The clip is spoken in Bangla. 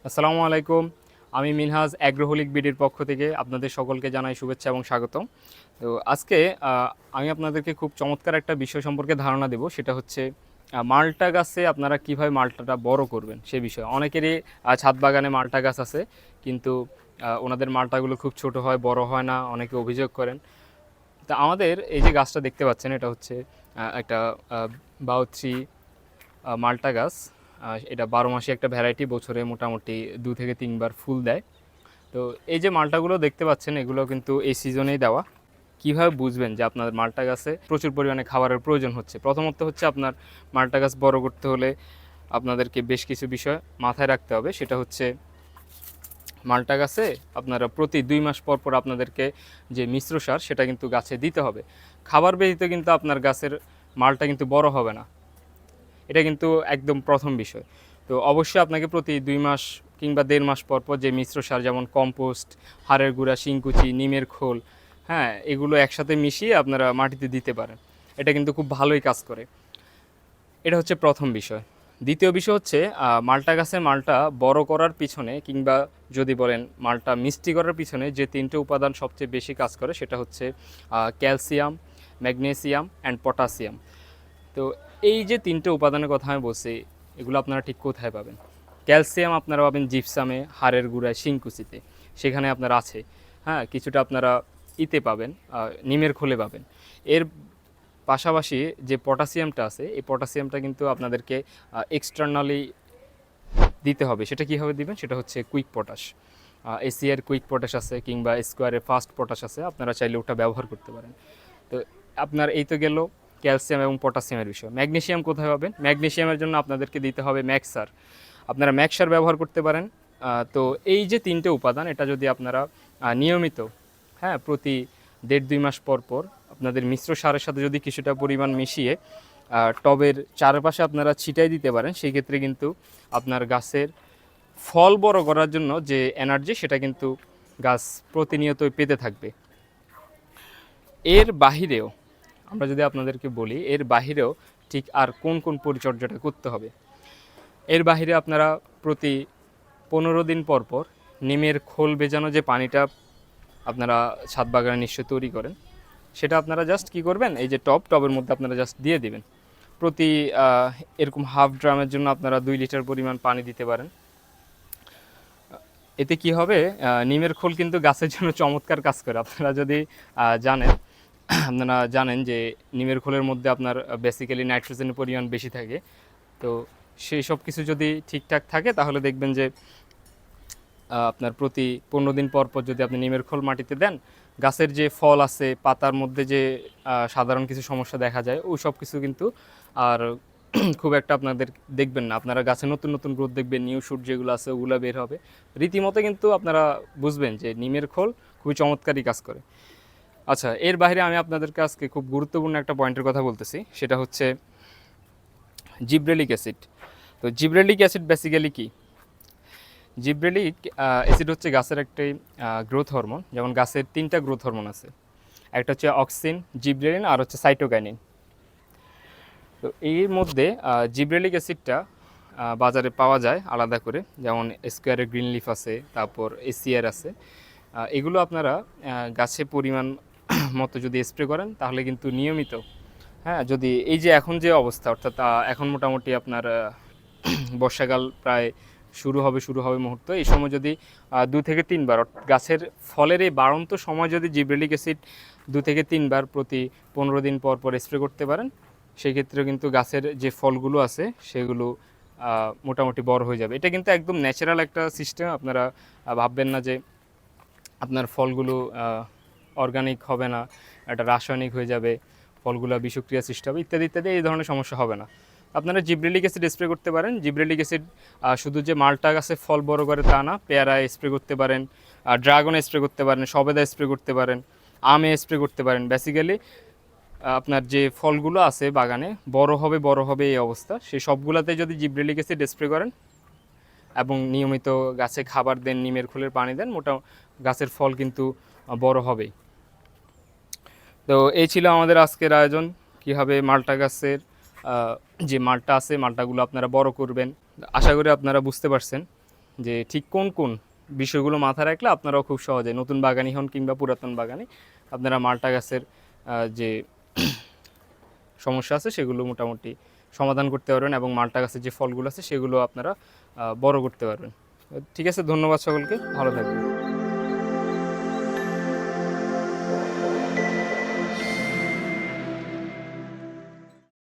আসসালামু আলাইকুম। আমি মিনহাজ অ্যাগ্রোহলিক বিডির পক্ষ থেকে আপনাদের সকলকে জানাই শুভেচ্ছা এবং স্বাগতম। তো আজকে আমি আপনাদেরকে খুব চমৎকার একটা বিষয় সম্পর্কে ধারণা দেব। সেটা হচ্ছে মাল্টা গাছে আপনারা কিভাবে মাল্টাটা বড় করবেন সে বিষয়ে। অনেকেরই ছাদ বাগানে মাল্টা গাছ আছে, কিন্তু ওনাদের মাল্টাগুলো খুব ছোট হয়, বড় হয় না, অনেকে অভিযোগ করেন। তা আমাদের এই যে গাছটা দেখতে পাচ্ছেন, এটা হচ্ছে একটা বাউথ্রি মাল্টা গাছ। এটা 12 মাসি একটা ভ্যারাইটি, বছরে মোটামুটি 2 থেকে 3 বার ফুল দেয়। তো এই যে মাল্টাগুলো দেখতে পাচ্ছেন, এগুলো কিন্তু এই সিজনেই দেওয়া। কিভাবে বুঝবেন যে আপনার মাল্টা গাছে প্রচুর পরিমাণে খাবারের প্রয়োজন হচ্ছে? প্রথমত হচ্ছে আপনার মাল্টা গাছ বড় করতে হলে আপনাদেরকে বেশ কিছু বিষয় মাথায় রাখতে হবে। সেটা হচ্ছে মাল্টা গাছে আপনারা প্রতি 2 মাস পর পর আপনাদেরকে যে মিশ্র সার সেটা কিন্তু গাছে দিতে হবে। খাবার ব্যতীত কিন্তু আপনার গাছের মালটা কিন্তু বড় হবে না। এটা কিন্তু একদম প্রথম বিষয়। তো অবশ্যই আপনাকে প্রতি 2 মাস কিংবা 1.5 মাস পর পর যে মিশ্র সার, যেমন কম্পোস্ট, হাড়ের গুঁড়া, শিংকুচি, নিমের খোল, হ্যাঁ, এগুলো একসাথে মিশিয়ে আপনারা মাটিতে দিতে পারেন। এটা কিন্তু খুব ভালোই কাজ করে। এটা হচ্ছে প্রথম বিষয়। দ্বিতীয় বিষয় হচ্ছে মাল্টা গাছে মালটা বড় করার পিছনে, কিংবা যদি বলেন মালটা মিষ্টি করার পিছনে যে 3টে উপাদান সবচেয়ে বেশি কাজ করে সেটা হচ্ছে ক্যালসিয়াম, ম্যাগনেসিয়াম অ্যান্ড পটাশিয়াম। তো এই যে 3টে উপাদানের কথা আমি বলছি, এগুলো আপনারা ঠিক কোথায় পাবেন? ক্যালসিয়াম আপনারা পাবেন জিপসামে, হাড়ের গুঁড়ায়, শিংকুচিতে, সেখানে আপনার আছে। হ্যাঁ, কিছুটা আপনারা ইতে পাবেন, নিমের খোলে পাবেন। এর পাশাপাশি যে পটাশিয়ামটা আছে, এই পটাশিয়ামটা কিন্তু আপনাদেরকে এক্সটার্নালি দিতে হবে। সেটা কীভাবে দিবেন? সেটা হচ্ছে quick potash. ACR quick potash আছে, কিংবা স্কোয়ারের ফাস্ট পটাশ আছে, আপনারা চাইলে ওটা ব্যবহার করতে পারেন। তো আপনার এই তো গেল ক্যালসিয়াম এবং পটাশিয়ামের বিষয়। ম্যাগনেসিয়াম কোথায় পাবেন? ম্যাগনেসিয়ামের জন্য আপনাদেরকে দিতে হবে ম্যাক্সার। আপনারা ম্যাক্সার ব্যবহার করতে পারেন। তো এই যে 3টে উপাদান, এটা যদি আপনারা নিয়মিত, হ্যাঁ, প্রতি 1.5-2 মাস পর পর আপনাদের মিশ্র সারের সাথে যদি কিছুটা পরিমাণ মিশিয়ে টবের চারপাশে আপনারা ছিটাই দিতে পারেন, সেই ক্ষেত্রে কিন্তু আপনার গাছের ফল বড় করার জন্য যে এনার্জি, সেটা কিন্তু গাছ প্রতিনিয়তই পেতে থাকবে। এর বাহিরেও আমরা যদি আপনাদেরকে বলি, এর বাহিরেও ঠিক আর কোন কোন পরিচর্যাটা করতে হবে। এর বাহিরে আপনারা প্রতি 15 দিন পর পর নিমের খোল ভেজানো যে পানিটা আপনারা ছাদ বাগানে নিশ্চয়ই তৈরি করেন, সেটা আপনারা জাস্ট কী করবেন, এই যে টবের মধ্যে আপনারা জাস্ট দিয়ে দিবেন। প্রতি এরকম হাফ ড্রামের জন্য আপনারা 2 লিটার পরিমাণ পানি দিতে পারেন। এতে কি হবে, নিমের খোল কিন্তু গাছের জন্য চমৎকার কাজ করে। আপনারা যদি জানেন, আপনারা জানেন যে নিমের খোলের মধ্যে আপনার বেসিক্যালি নাইট্রোজেনের পরিমাণ বেশি থাকে। তো সেই সব কিছু যদি ঠিকঠাক থাকে, তাহলে দেখবেন যে আপনার প্রতি 15 দিন পর পর যদি আপনি নিমের খোল মাটিতে দেন, গাছের যে ফল আছে, পাতার মধ্যে যে সাধারণ কিছু সমস্যা দেখা যায়, ওই সব কিছু কিন্তু আর খুব একটা আপনাদের দেখবেন না। আপনারা গাছে নতুন নতুন গ্রোথ দেখবেন, নিউ শুট যেগুলো আছে ওগুলো বের হবে রীতিমতো। কিন্তু আপনারা বুঝবেন যে নিমের খোল খুবই চমৎকারই কাজ করে। আচ্ছা, এর বাইরে আমি আপনাদেরকে আজকে খুব গুরুত্বপূর্ণ একটা পয়েন্টের কথা বলতেছি। সেটা হচ্ছে জিব্রেলিক অ্যাসিড। তো জিব্রেলিক অ্যাসিড বেসিক্যালি কি? জিব্রেলিক অ্যাসিড হচ্ছে গাছের একটি গ্রোথ হরমোন। যেমন গাছের 3টা গ্রোথ হরমোন আছে, একটা হচ্ছে অক্সিন, জিব্রেলিন, আর হচ্ছে সাইটোকাইনিন। তো এর মধ্যে জিব্রেলিক অ্যাসিডটা বাজারে পাওয়া যায় আলাদা করে, যেমন স্কোয়ারের গ্রিন লিফ আছে, তারপর এসিআর আছে। এগুলো আপনারা গাছে পরিমাণ মতো যদি স্প্রে করেন, তাহলে কিন্তু নিয়মিত, হ্যাঁ, যদি এই যে এখন যে অবস্থা, অর্থাৎ এখন মোটামুটি আপনার বর্ষাকাল প্রায় শুরু হবে মুহূর্ত, এই সময় যদি 2 থেকে 3 বার গাছের ফলের এই বাড়ন্ত সময় যদি জিব্রেলিক অ্যাসিড 2 থেকে 3 বার প্রতি 15 দিন পর পর স্প্রে করতে পারেন, সেই ক্ষেত্রে কিন্তু গাছের যে ফলগুলো আছে সেগুলো মোটামুটি বড় হয়ে যাবে। এটা কিন্তু একদম ন্যাচারাল একটা সিস্টেম। আপনারা ভাববেন না যে আপনার ফলগুলো অর্গানিক হবে না, এটা রাসায়নিক হয়ে যাবে, ফলগুলো বিষক্রিয়া সৃষ্টি হবে, ইত্যাদি ইত্যাদি, এই ধরনের সমস্যা হবে না। আপনারা জিব্রেলিক অ্যাসিড স্প্রে করতে পারেন। জিব্রেলিক অ্যাসিড শুধু যে মাল্টা গাছে ফল বড় করে তা না, পেয়ারায় স্প্রে করতে পারেন, ড্রাগনে স্প্রে করতে পারেন, সবেদা স্প্রে করতে পারেন, আমে স্প্রে করতে পারেন। বেসিক্যালি আপনার যে ফলগুলো আছে বাগানে বড় হবে এই অবস্থা, সেই সবগুলোতে যদি জিব্রেলিক অ্যাসিড স্প্রে করেন এবং নিয়মিত গাছে খাবার দেন, নিমের খোলের পানি দেন, গাছের ফল কিন্তু বড় হবেই। তো এই ছিল আমাদের আজকের আয়োজন, কীভাবে মাল্টা গাছের যে মাল্টা আছে, মাল্টাগুলো আপনারা বড় করবেন। আশা করি আপনারা বুঝতে পারছেন। যে ঠিক কোন কোন বিষয়গুলো মাথায় রাখলে আপনারাও খুব সহজে নতুন বাগানি হন কিংবা পুরাতন বাগানি, আপনারা মাল্টা গাছের যে সমস্যা আছে সেগুলো মোটামুটি সমাধান করতে পারবেন এবং মাল্টা গাছের যে ফলগুলো আছে সেগুলো আপনারা বড় করতে পারবেন। ঠিক আছে, ধন্যবাদ সকলকে, ভালো থাকবেন।